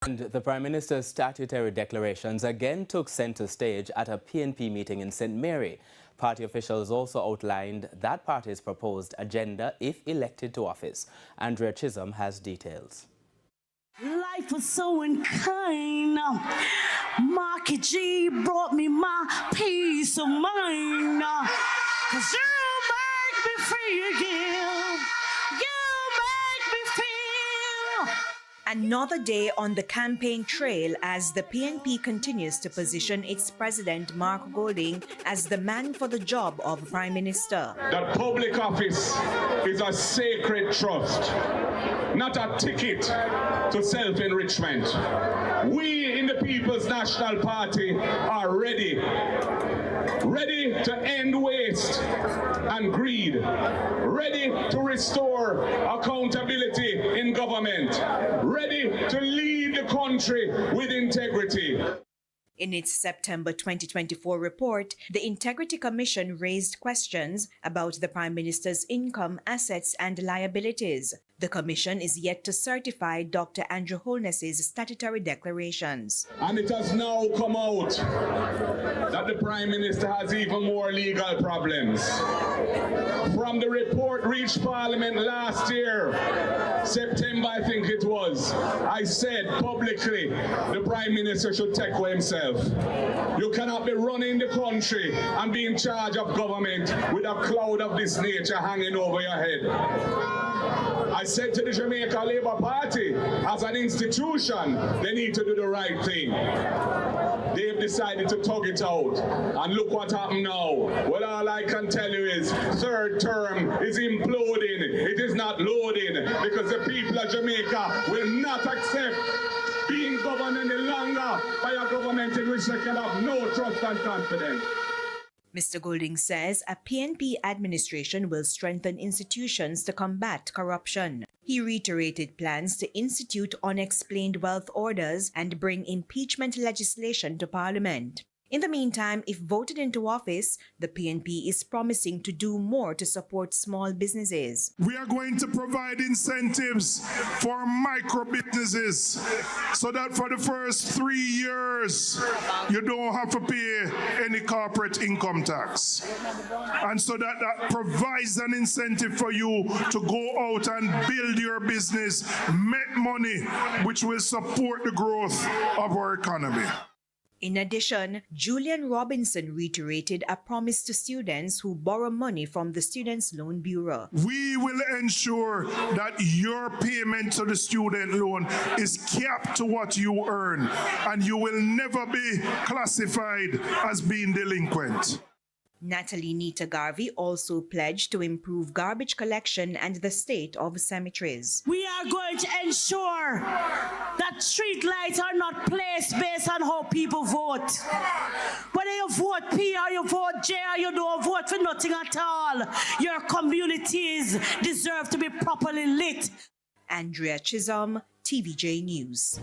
And the Prime Minister's statutory declarations again took centre stage at a PNP meeting in St. Mary. Party officials also outlined that party's proposed agenda if elected to office. Andrea Chisholm has details. Life was so unkind. Marky G brought me my peace of mind. 'Cause you make me free again. You make me feel. Another day on the campaign trail as the PNP continues to position its president, Mark Golding, as the man for the job of Prime Minister. That public office is a sacred trust, not a ticket to self-enrichment. We in the People's National Party are ready to end waste and greed, ready to restore accountability in government, ready to lead the country with integrity. In its September 2024 report, the Integrity Commission raised questions about the Prime Minister's income, assets and liabilities. The Commission is yet to certify Dr. Andrew Holness's statutory declarations. And it has now come out that the Prime Minister has even more legal problems. From the report reached Parliament last year, September I think it was, I said publicly the Prime Minister should take for himself. You cannot be running the country and be in charge of government with a cloud of this nature hanging over your head. I said to the Jamaica Labour Party, as an institution, they need to do the right thing. They've decided to tug it out. And look what happened now. Well, all I can tell you is third term is imploding. It is not loading because the people of Jamaica will not accept being governed any longer by a government in which they can have no trust and confidence. Mr. Golding says a PNP administration will strengthen institutions to combat corruption. He reiterated plans to institute unexplained wealth orders and bring impeachment legislation to Parliament. In the meantime, if voted into office, the PNP is promising to do more to support small businesses. We are going to provide incentives for micro businesses so that for the first 3 years, you don't have to pay any corporate income tax. And so that provides an incentive for you to go out and build your business, make money, which will support the growth of our economy. In addition, Julian Robinson reiterated a promise to students who borrow money from the Students' Loan Bureau. We will ensure that your payment to the student loan is capped to what you earn, and you will never be classified as being delinquent. Natalie Nita Garvey also pledged to improve garbage collection and the state of cemeteries. We are going to ensure that street lights are not placed based on how people vote. Whether you vote P or you vote J or you don't vote for nothing at all, your communities deserve to be properly lit. Andrea Chisholm, TVJ News.